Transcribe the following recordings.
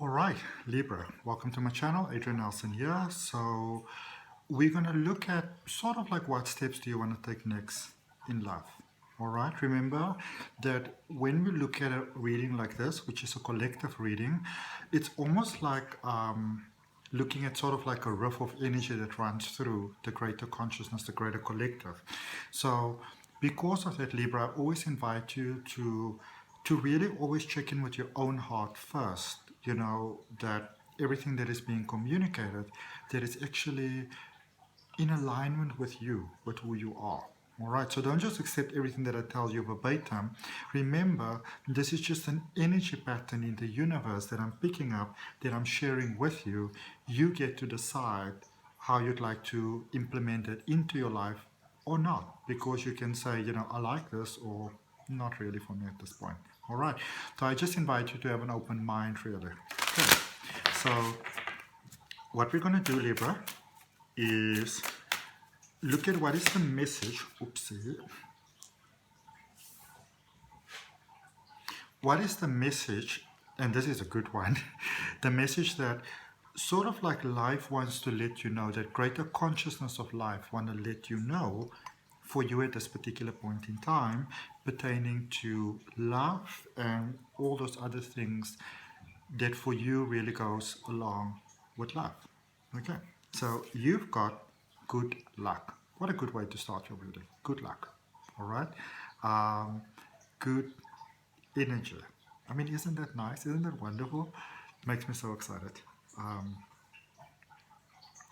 Alright, Libra, welcome to my channel, Adrian H here. So we're going to look at sort of like what steps do you want to take next in life. Alright, remember that when we look at a reading like this, which is a collective reading, it's almost like looking at sort of like a riff of energy that runs through the greater consciousness, the greater collective. So because of that, Libra, I always invite you to really always check in with your own heart first. You know, that everything that is being communicated, that is actually in alignment with you, with who you are. All right, so don't just accept everything that I tell you verbatim. Remember, this is just an energy pattern in the universe that I'm picking up, that I'm sharing with you. You get to decide how you'd like to implement it into your life or not, because you can say, you know, I like this, or not really for me at this point. All right, so I just invite you to have an open mind, really. Okay. So what we're going to do, Libra, is look at what is the message. Oopsie. What is the message, and this is a good one, the message that sort of like life wants to let you know, that greater consciousness of life want to let you know for you at this particular point in time, pertaining to love and all those other things that for you really goes along with love. Okay, so you've got good luck. What a good way to start your reading. Good luck. All right. Good energy. I mean, isn't that nice? Isn't that wonderful? Makes me so excited.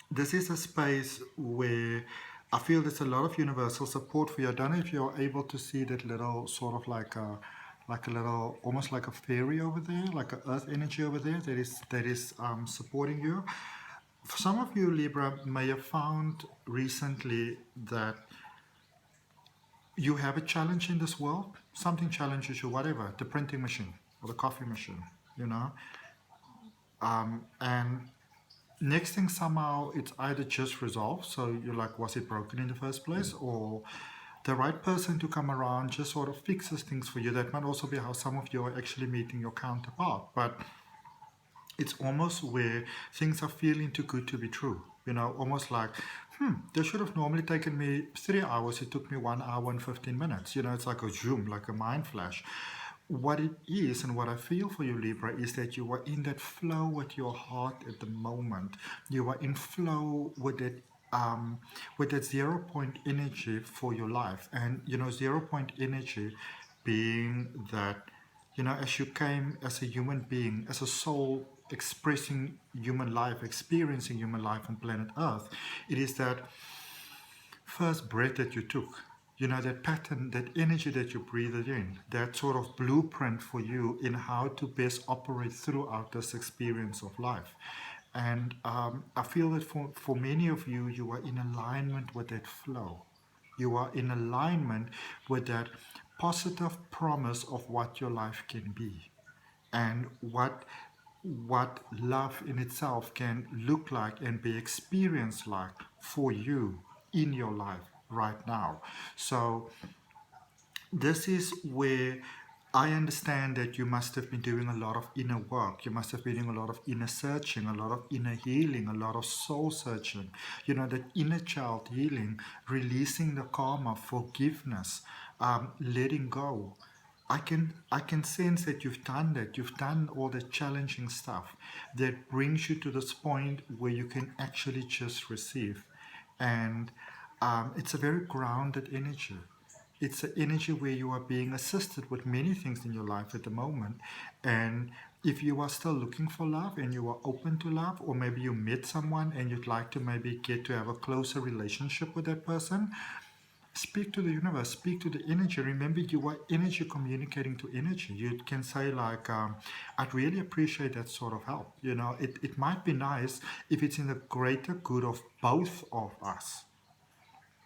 This is a space where I feel there's a lot of universal support for you. I don't know if you're able to see that little sort of like a little, almost like a fairy over there, like an earth energy over there that is supporting you. For some of you, Libra, may have found recently that you have a challenge in this world. Something challenges you, whatever, the printing machine or the coffee machine, you know. And next thing, somehow it's either just resolved, so you're like, was it broken in the first place, or the right person to come around just sort of fixes things for you. That might also be how some of you are actually meeting your counterpart, but it's almost where things are feeling too good to be true, you know, almost like, this should have normally taken me 3 hours, it took me 1 hour and 15 minutes, you know. It's like a zoom, like a mind flash. What it is, and what I feel for you, Libra, is that you are in that flow with your heart at the moment. You are in flow with that 0 point energy for your life. And, you know, 0 point energy being that, you know, as you came as a human being, as a soul expressing human life, experiencing human life on planet Earth, it is that first breath that you took, you know, that pattern, that energy that you breathed in, that sort of blueprint for you in how to best operate throughout this experience of life. And I feel that for many of you, you are in alignment with that flow. You are in alignment with that positive promise of what your life can be, and what love in itself can look like and be experienced like for you in your life right now. So this is where I understand that you must have been doing a lot of inner work. You must have been doing a lot of inner searching, a lot of inner healing, a lot of soul searching. You know, that inner child healing, releasing the karma, forgiveness, letting go. I can sense that you've done that. You've done all the challenging stuff that brings you to this point where you can actually just receive. And it's a very grounded energy. It's an energy where you are being assisted with many things in your life at the moment. And if you are still looking for love and you are open to love, or maybe you met someone and you'd like to maybe get to have a closer relationship with that person, speak to the universe, speak to the energy. Remember, you are energy communicating to energy. You can say like, I'd really appreciate that sort of help. You know, it might be nice if it's in the greater good of both of us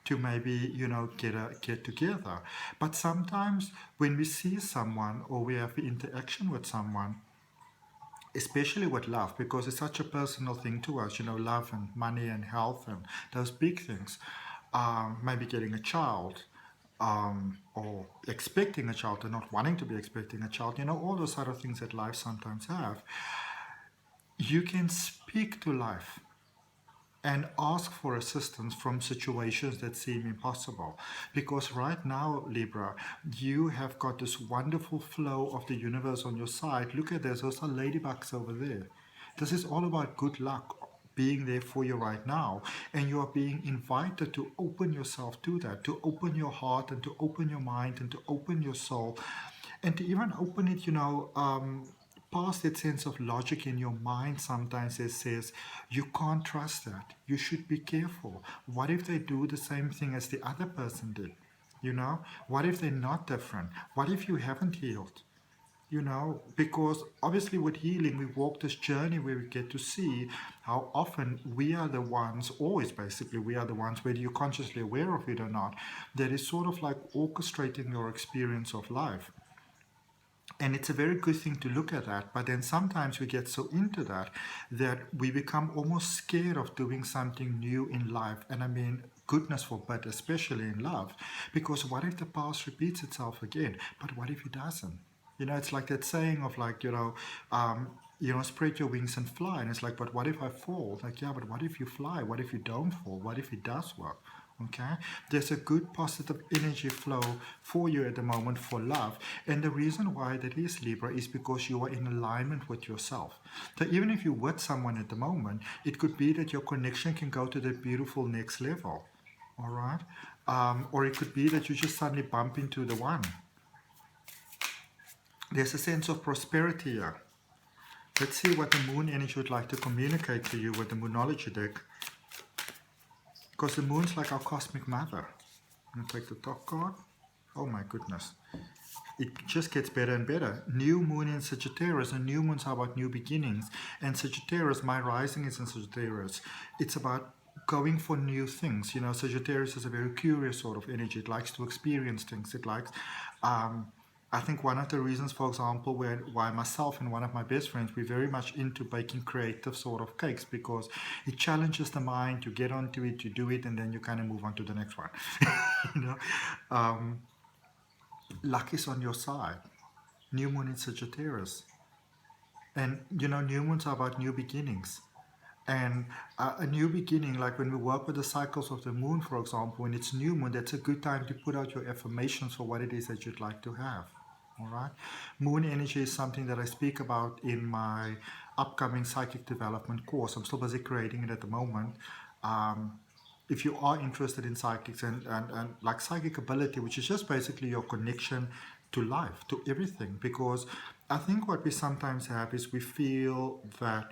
to maybe, you know, get together. But sometimes when we see someone or we have interaction with someone, especially with love, because it's such a personal thing to us, you know, love and money and health and those big things, maybe getting a child, or expecting a child and not wanting to be expecting a child, you know, all those other things that life sometimes have. you can speak to life and ask for assistance from situations that seem impossible. Because right now, Libra, you have got this wonderful flow of the universe on your side. Look at this, those are ladybugs over there. This is all about good luck being there for you right now. And you are being invited to open yourself to that, to open your heart and to open your mind and to open your soul and to even open it, past that sense of logic in your mind sometimes that says you can't trust that, you should be careful. What if they do the same thing as the other person did? What if they're not different? What if you haven't healed? Because obviously with healing we walk this journey where we get to see how often we are the ones, always basically we are the ones, whether you're consciously aware of it or not, that is sort of like orchestrating your experience of life. And it's a very good thing to look at that, but then sometimes we get so into that we become almost scared of doing something new in life. And I mean, goodness forbid, especially in love, because what if the past repeats itself again? But what if it doesn't? It's like that saying of like, spread your wings and fly. And it's like, but what if I fall? Like, yeah, but what if you fly? What if you don't fall? What if it does work? Okay, there's a good positive energy flow for you at the moment for love. And the reason why that is, Libra, is because you are in alignment with yourself. So even if you're with someone at the moment, it could be that your connection can go to the beautiful next level. All right, or it could be that you just suddenly bump into the one. There's a sense of prosperity here. Let's see what the moon energy would like to communicate to you with the Moonology deck. Because the moon's like our cosmic mother. I'm going to take the top card. Oh my goodness. It just gets better and better. New moon in Sagittarius, and new moons are about new beginnings. And Sagittarius, my rising is in Sagittarius. It's about going for new things. Sagittarius is a very curious sort of energy. It likes to experience things. It likes... I think one of the reasons, for example, why myself and one of my best friends, we're very much into baking creative sort of cakes, because it challenges the mind. You get onto it, you do it, and then you kind of move on to the next one. Luck is on your side. New moon in Sagittarius. And, new moons are about new beginnings. And a new beginning, like when we work with the cycles of the moon, for example, when it's new moon, that's a good time to put out your affirmations for what it is that you'd like to have. All right. Moon energy is something that I speak about in my upcoming psychic development course. I'm still busy creating it at the moment. If you are interested in psychics and like psychic ability, which is just basically your connection to life, to everything, because I think what we sometimes have is we feel that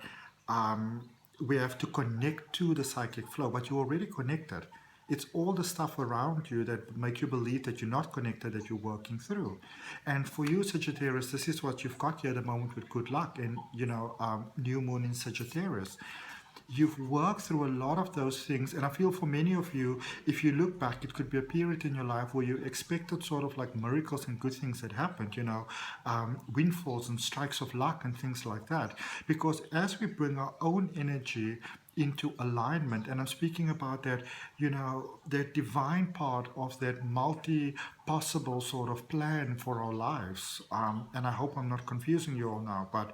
we have to connect to the psychic flow, but you're already connected. It's all the stuff around you that make you believe that you're not connected, that you're working through. And for you, Sagittarius, this is what you've got here at the moment with good luck and, new moon in Sagittarius. You've worked through a lot of those things, and I feel for many of you, if you look back, it could be a period in your life where you expected sort of like miracles and good things that happened, windfalls and strikes of luck and things like that. Because as we bring our own energy into alignment, and I'm speaking about that, that divine part of that multi-possible sort of plan for our lives. And I hope I'm not confusing you all now, but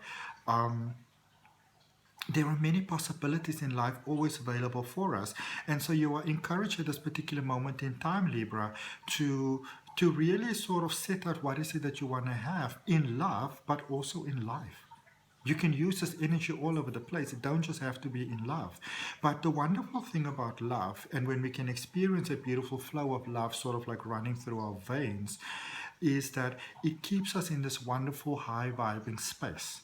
there are many possibilities in life always available for us. And so you are encouraged at this particular moment in time, Libra, to really sort of set out what is it that you want to have in love, but also in life. You can use this energy all over the place. It don't just have to be in love. But the wonderful thing about love, and when we can experience a beautiful flow of love sort of like running through our veins, is that it keeps us in this wonderful high vibing space.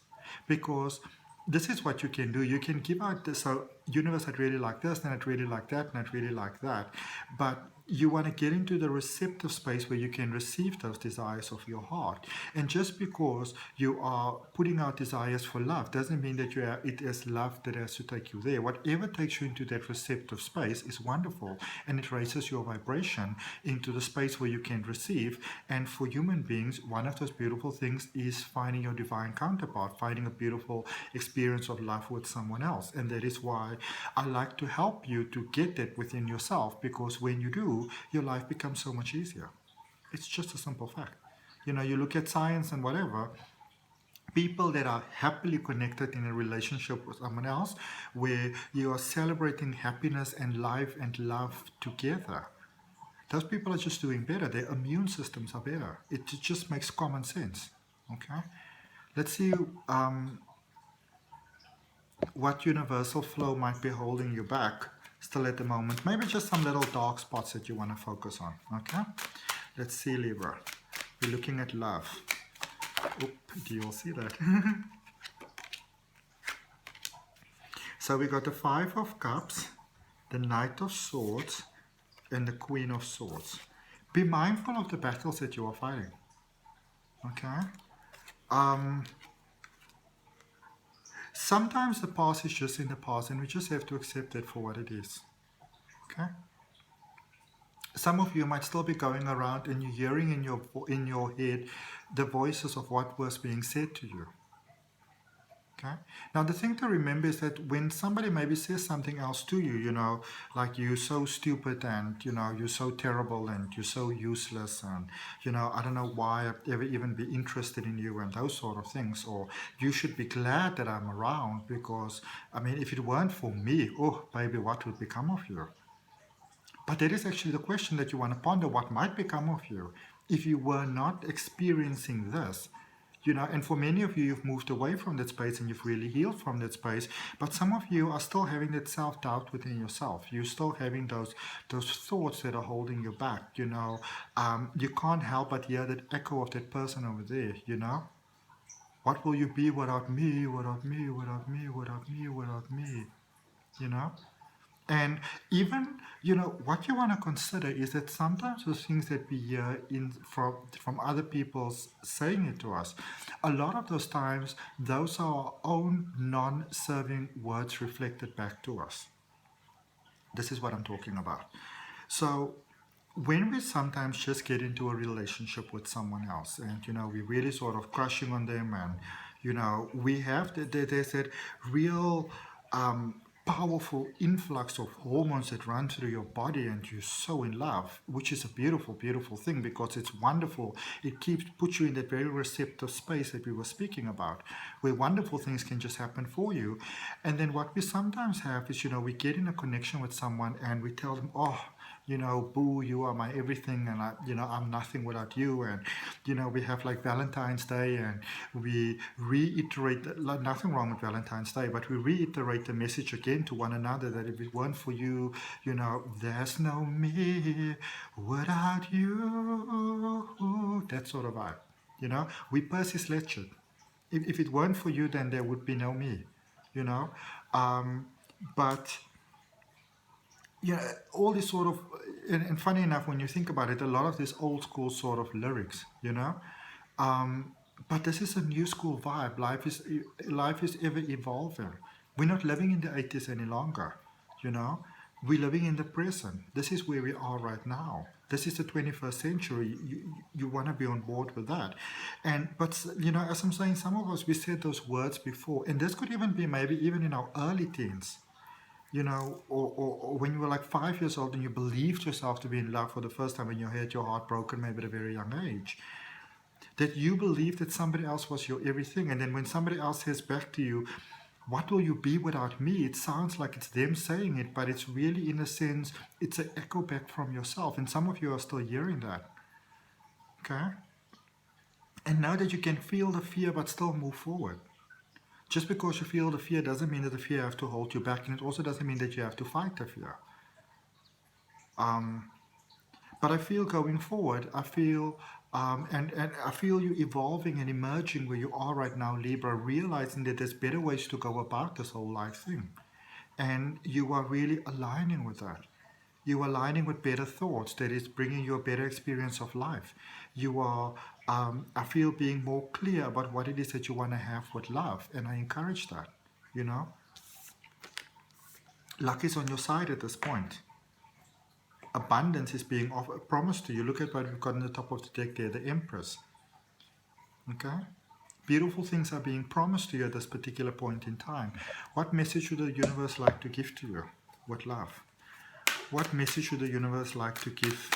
Because this is what you can do. You can give out this, so universe, I'd really like this, and I'd really like that, and I'd really like that. But you want to get into the receptive space where you can receive those desires of your heart. And just because you are putting out desires for love doesn't mean that it is love that has to take you there. Whatever takes you into that receptive space is wonderful, and it raises your vibration into the space where you can receive. And for human beings, one of those beautiful things is finding your divine counterpart, finding a beautiful experience of love with someone else. And that is why I like to help you to get that within yourself, because when you do, your life becomes so much easier. It's just a simple fact. You look at science and whatever, People that are happily connected in a relationship with someone else, where you are celebrating happiness and life and love together. Those people are just doing better. Their immune systems are better. It just makes common sense. Okay? Let's see what universal flow might be holding you back still at the moment. Maybe just some little dark spots that you want to focus on. Okay? Let's see, Libra. We're looking at love. Oop, do you all see that? So we got the Five of Cups, the Knight of Swords, and the Queen of Swords. Be mindful of the battles that you are fighting. Okay? Sometimes the past is just in the past, and we just have to accept it for what it is. Okay? Some of you might still be going around and you're hearing in your head the voices of what was being said to you. Okay? Now the thing to remember is that when somebody maybe says something else to you, you know, like you're so stupid and, you know, you're so terrible and you're so useless and, you know, I don't know why I'd ever even be interested in you and those sort of things, or you should be glad that I'm around because, I mean, if it weren't for me, oh, baby, what would become of you? But that is actually the question that you want to ponder. What might become of you if you were not experiencing this? You know, and for many of you, you've moved away from that space and you've really healed from that space. But some of you are still having that self-doubt within yourself. You're still having those thoughts that are holding you back. You know, you can't help but hear that echo of that person over there, you know. What will you be without me, without me, without me, without me, without me, you know? And even, you know, what you want to consider is that sometimes the things that we hear from other people saying it to us, a lot of those times, those are our own non-serving words reflected back to us. This is what I'm talking about. So when we sometimes just get into a relationship with someone else and, you know, we're really sort of crushing on them and, you know, we have, there's that real powerful influx of hormones that run through your body and you're so in love, which is a beautiful, beautiful thing because it's wonderful. It puts you in that very receptive space that we were speaking about, where wonderful things can just happen for you. And then what we sometimes have is, you know, we get in a connection with someone and we tell them, oh, you know, boo, you are my everything and I, you know, I'm nothing without you. And, you know, we have like Valentine's Day and we reiterate, like, nothing wrong with Valentine's Day, but we reiterate the message again to one another that if it weren't for you, you know, there's no me without you. That sort of vibe, you know, we Percy's Legend. If it weren't for you, then there would be no me, you know, but yeah, all this sort of, and funny enough, when you think about it, a lot of this old school sort of lyrics, you know, but this is a new school vibe. Life is ever evolving. We're not living in the 80s any longer, you know. We're living in the present. This is where we are right now. This is the 21st century. You want to be on board with that. But, you know, as I'm saying, some of us, we said those words before, and this could even be maybe even in our early teens, you know, or when you were like 5 years old and you believed yourself to be in love for the first time and you had your heart broken maybe at a very young age, that you believed that somebody else was your everything. And then when somebody else says back to you, what will you be without me? It sounds like it's them saying it, but it's really, in a sense, it's an echo back from yourself. And some of you are still hearing that. Okay? And now that you can feel the fear but still move forward. Just because you feel the fear doesn't mean that the fear has to hold you back, and it also doesn't mean that you have to fight the fear. But I feel going forward, I feel, and I feel you evolving and emerging where you are right now, Libra, realizing that there's better ways to go about this whole life thing. And you are really aligning with that. You are aligning with better thoughts that is bringing you a better experience of life. You are, I feel, being more clear about what it is that you want to have with love. And I encourage that, you know. Luck is on your side at this point. Abundance is being promised to you. Look at what we've got on the top of the deck there, the Empress. Okay? Beautiful things are being promised to you at this particular point in time. What message would the universe like to give to you with love? What message would the universe like to give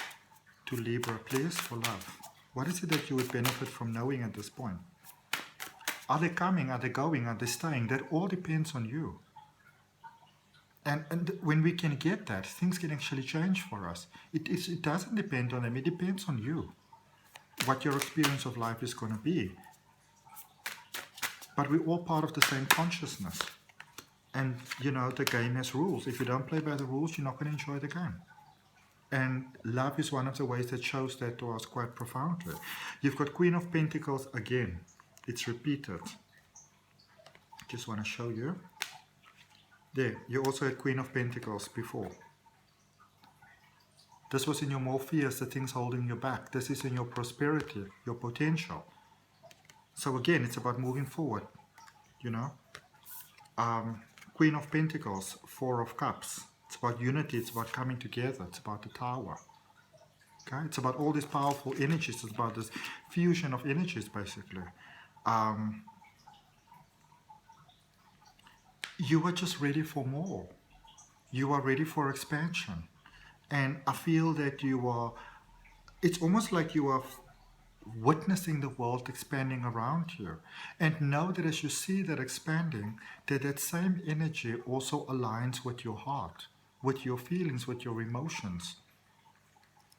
to Libra, please, for love? What is it that you would benefit from knowing at this point? Are they coming? Are they going? Are they staying? That all depends on you. And when we can get that, things can actually change for us. It doesn't depend on them. It depends on you, what your experience of life is going to be. But we're all part of the same consciousness. And, you know, the game has rules. If you don't play by the rules, you're not going to enjoy the game. And love is one of the ways that shows that to us quite profoundly. You've got Queen of Pentacles again. It's repeated. Just want to show you. There, you also had Queen of Pentacles before. This was in your more fears, the things holding you back. This is in your prosperity, your potential. So again, it's about moving forward, you know. Queen of Pentacles, Four of Cups. It's about unity, it's about coming together, it's about the Tower. Okay, it's about all these powerful energies, it's about this fusion of energies, basically. You are just ready for more. You are ready for expansion. And I feel that you are, it's almost like you are witnessing the world expanding around you. And know that as you see that expanding, that same energy also aligns with your heart, with your feelings, with your emotions.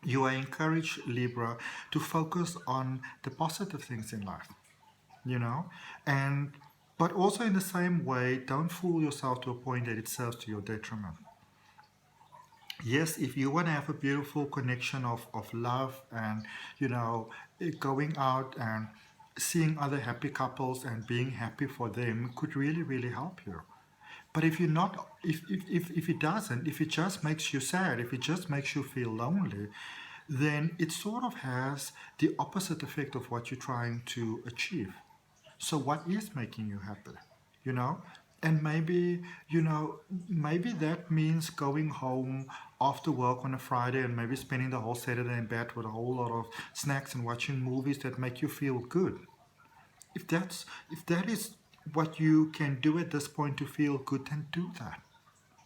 You are encouraged, Libra, to focus on the positive things in life, you know, but also in the same way, don't fool yourself to a point that it serves to your detriment. Yes, if you want to have a beautiful connection of love and, you know, going out and seeing other happy couples and being happy for them could really, really help you. But if you're not, if it doesn't, if it just makes you sad, if it just makes you feel lonely, then it sort of has the opposite effect of what you're trying to achieve. So what is making you happy, you know? And maybe, you know, maybe that means going home after work on a Friday and maybe spending the whole Saturday in bed with a whole lot of snacks and watching movies that make you feel good. If that is what you can do at this point to feel good, then do that,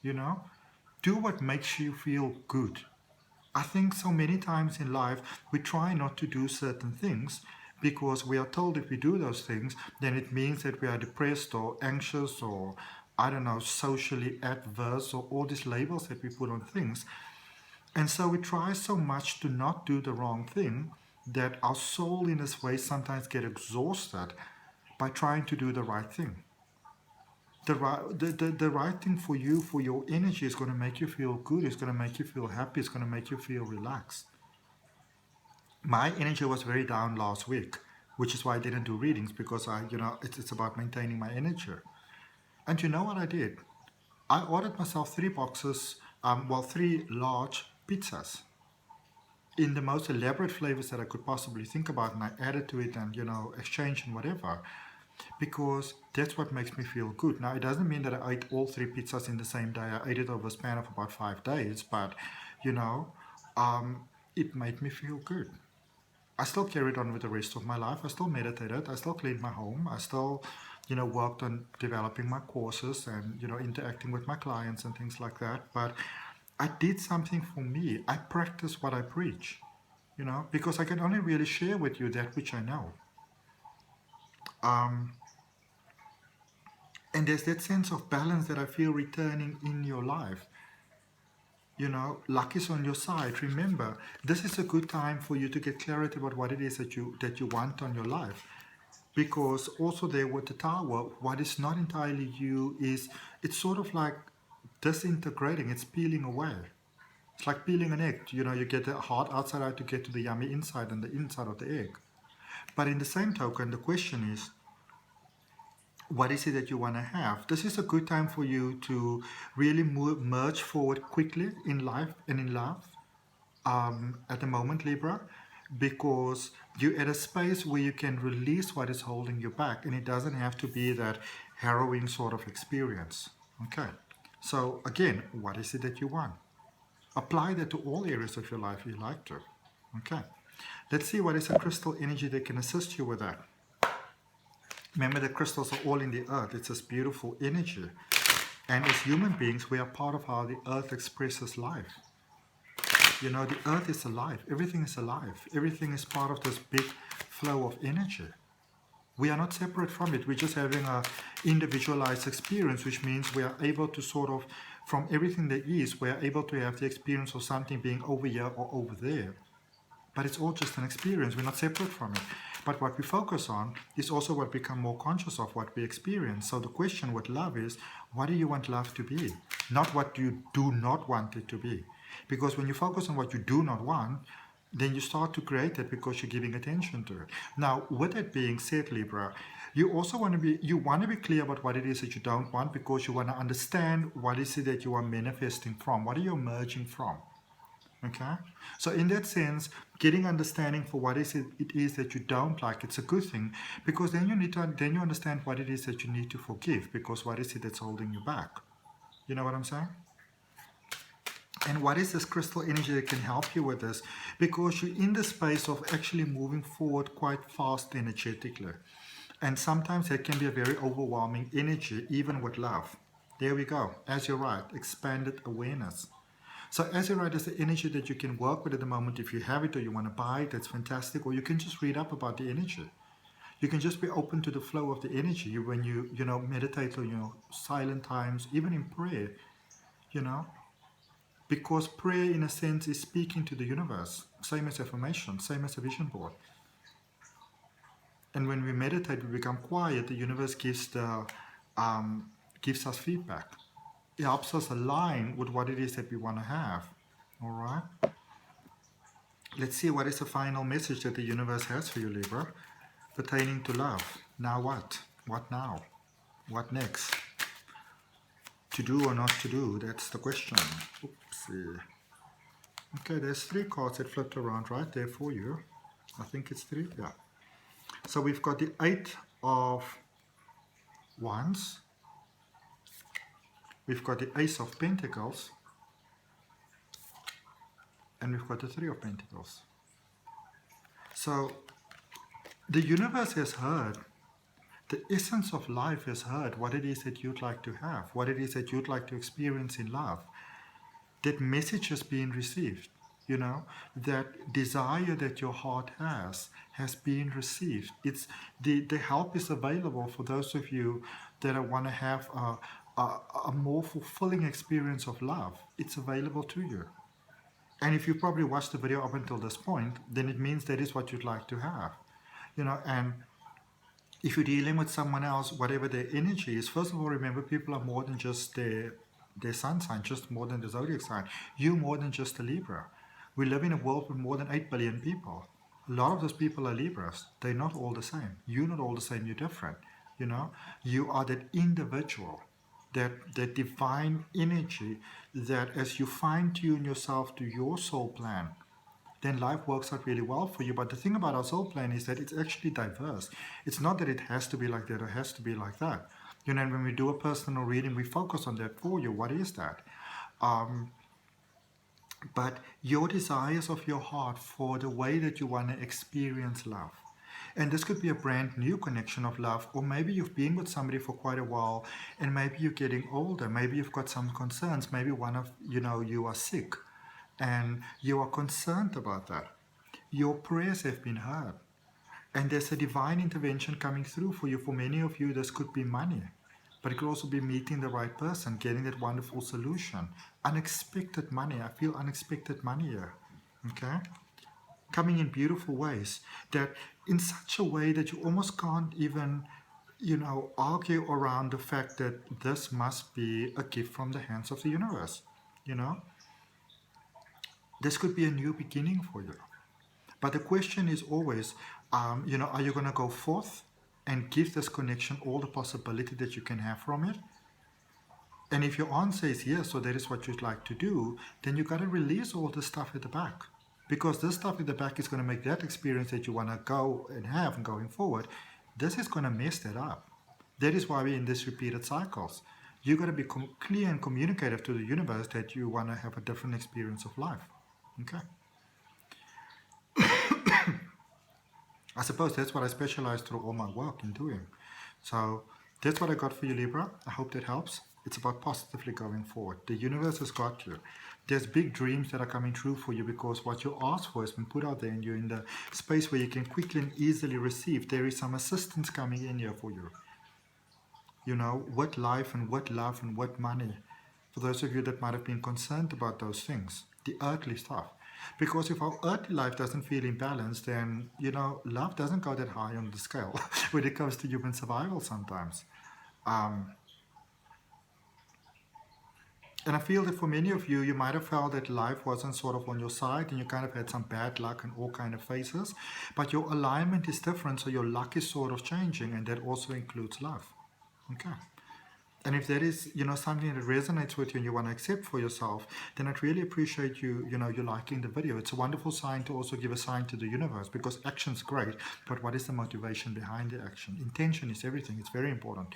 you know? Do what makes you feel good. I think so many times in life we try not to do certain things because we are told if we do those things, then it means that we are depressed or anxious or, I don't know, socially adverse or all these labels that we put on things. And so we try so much to not do the wrong thing that our soul in this way sometimes get exhausted by trying to do the right thing. The right thing for you, for your energy, is going to make you feel good, it's going to make you feel happy, it's going to make you feel relaxed. My energy was very down last week, which is why I didn't do readings, because it's about maintaining my energy. And you know what I did? I ordered myself 3 boxes, 3 large pizzas in the most elaborate flavors that I could possibly think about, and I added to it and, you know, exchange and whatever, because that's what makes me feel good. Now, it doesn't mean that I ate all 3 pizzas in the same day. I ate it over a span of about 5 days, but, you know, it made me feel good. I still carried on with the rest of my life. I still meditated. I still cleaned my home. I still, you know, worked on developing my courses and, you know, interacting with my clients and things like that. But I did something for me. I practice what I preach, you know, because I can only really share with you that which I know. And there's that sense of balance that I feel returning in your life. You know, luck is on your side. Remember, this is a good time for you to get clarity about what it is that you want on your life. Because also there with the Tower, what is not entirely you is, it's sort of like disintegrating, it's peeling away. It's like peeling an egg. You know, you get the hard outside out to get to the yummy inside and the inside of the egg. But in the same token, the question is, what is it that you want to have? This is a good time for you to really merge forward quickly in life and in love at the moment, Libra, because you're at a space where you can release what is holding you back, and it doesn't have to be that harrowing sort of experience. Okay, so again, what is it that you want? Apply that to all areas of your life if you like to. Okay, let's see what is a crystal energy that can assist you with that. Remember, the crystals are all in the earth. It's this beautiful energy. And as human beings, we are part of how the earth expresses life. You know, the earth is alive. Everything is alive. Everything is part of this big flow of energy. We are not separate from it. We're just having a individualized experience, which means we are able to sort of, from everything there is, we are able to have the experience of something being over here or over there. But it's all just an experience. We're not separate from it. But what we focus on is also what we become more conscious of, what we experience. So the question with love is, what do you want love to be? Not what you do not want it to be. Because when you focus on what you do not want, then you start to create it because you're giving attention to it. Now, with that being said, Libra, you also want to be clear about what it is that you don't want, because you want to understand what is it that you are manifesting from. What are you emerging from? Okay, so in that sense, getting understanding for what is it is that you don't like, it's a good thing, because then you understand what it is that you need to forgive, because what is it that's holding you back? You know what I'm saying? And what is this crystal energy that can help you with this? Because you're in the space of actually moving forward quite fast energetically. And sometimes that can be a very overwhelming energy, even with love. There we go. As you're right, expanded awareness. So as you're right, is the energy that you can work with at the moment. If you have it or you want to buy it, that's fantastic. Or you can just read up about the energy. You can just be open to the flow of the energy when you meditate or silent times, even in prayer, because prayer in a sense is speaking to the universe, same as affirmation, same as a vision board. And when we meditate, we become quiet, the universe gives us feedback. It helps us align with what it is that we want to have. All right. Let's see what is the final message that the universe has for you, Libra, pertaining to love. Now what? What now? What next? To do or not to do? That's the question. Oopsie. Okay, there's 3 cards that flipped around right there for you. I think it's 3. Yeah. So we've got the 8 of Wands. We've got the Ace of Pentacles. And we've got the 3 of Pentacles. So the universe has heard, the essence of life has heard what it is that you'd like to have, what it is that you'd like to experience in love. That message has been received, that desire that your heart has been received. It's the help is available for those of you that want to have a more fulfilling experience of love. It's available to you. And if you probably watched the video up until this point, then it means that is what you'd like to have. And if you're dealing with someone else, whatever their energy is, first of all, remember people are more than just their sun sign, just more than the zodiac sign. You're more than just a Libra. We live in a world with more than 8 billion people. A lot of those people are Libras. They're not all the same. You're not all the same. You're different. You are that individual, that divine energy that as you fine-tune yourself to your soul plan, then life works out really well for you. But the thing about our soul plan is that it's actually diverse. It's not that it has to be like that or has to be like that. And when we do a personal reading, we focus on that for you. What is that? But your desires of your heart for the way that you want to experience love. And this could be a brand new connection of love, or maybe you've been with somebody for quite a while and maybe you're getting older. Maybe you've got some concerns. Maybe one of, you are sick and you are concerned about that. Your prayers have been heard. And there's a divine intervention coming through for you. For many of you, this could be money. But it could also be meeting the right person, getting that wonderful solution. Unexpected money. I feel unexpected money here. Okay? Coming in beautiful ways. That in such a way that you almost can't even, argue around the fact that this must be a gift from the hands of the universe. This could be a new beginning for you. But the question is always, are you going to go forth and give this connection all the possibility that you can have from it? And if your answer is yes, so that is what you'd like to do, then you got to release all the stuff at the back. Because this stuff at the back is going to make that experience that you want to go and have going forward, this is going to mess that up. That is why we're in this repeated cycles. You got to be clear and communicative to the universe that you want to have a different experience of life. Okay. I suppose that's what I specialize through all my work in doing. So that's what I got for you, Libra. I hope that helps. It's about positively going forward. The universe has got you. There's big dreams that are coming true for you because what you ask for has been put out there and you're in the space where you can quickly and easily receive. There is some assistance coming in here for you. You know, what life and what love and what money. For those of you that might have been concerned about those things, the earthly stuff. Because if our earthly life doesn't feel imbalanced, then, you know, love doesn't go that high on the scale when it comes to human survival sometimes. And I feel that for many of you, you might have felt that life wasn't sort of on your side and you kind of had some bad luck and all kind of phases. But your alignment is different, so your luck is sort of changing, and that also includes love. Okay. And if that is, you know, something that resonates with you and you want to accept for yourself, then I'd really appreciate you, you know, you liking the video. It's a wonderful sign to also give a sign to the universe, because action's great, but what is the motivation behind the action? Intention is everything. It's very important.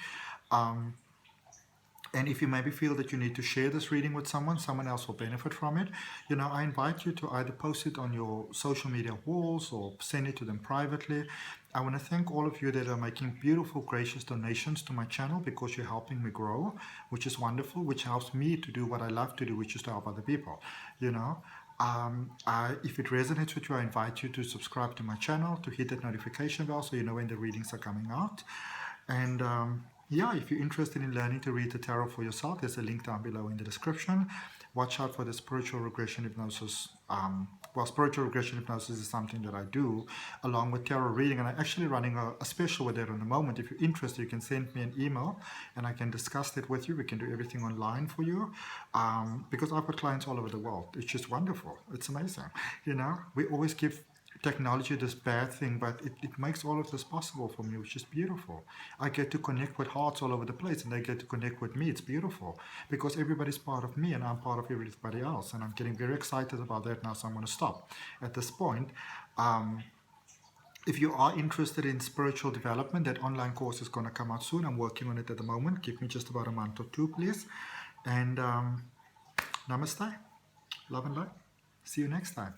And if you maybe feel that you need to share this reading with someone else will benefit from it, you know, I invite you to either post it on your social media walls or send it to them privately. I want to thank all of you that are making beautiful, gracious donations to my channel, because you're helping me grow, which is wonderful, which helps me to do what I love to do, which is to help other people, you know. If it resonates with you, I invite you to subscribe to my channel, to hit that notification bell so you know when the readings are coming out. And yeah, if you're interested in learning to read the tarot for yourself, there's a link down below in the description. Watch out for the spiritual regression hypnosis. Well, spiritual regression hypnosis is something that I do along with tarot reading, and I'm actually running a special with that in a moment. If you're interested, you can send me an email and I can discuss that with you. We can do everything online for you, because I've got clients all over the world. It's just wonderful. It's amazing. You know, we always give technology this bad thing, but it makes all of this possible for me, which is beautiful. I get to connect with hearts all over the place, and they get to connect with me. It's beautiful, because everybody's part of me and I'm part of everybody else, and I'm getting very excited about that now, so I'm going to stop at this point. If you are interested in spiritual development, that online course is going to come out soon. I'm working on it at the moment. Give me just about a month or two, please. And namaste, love and light. See you next time.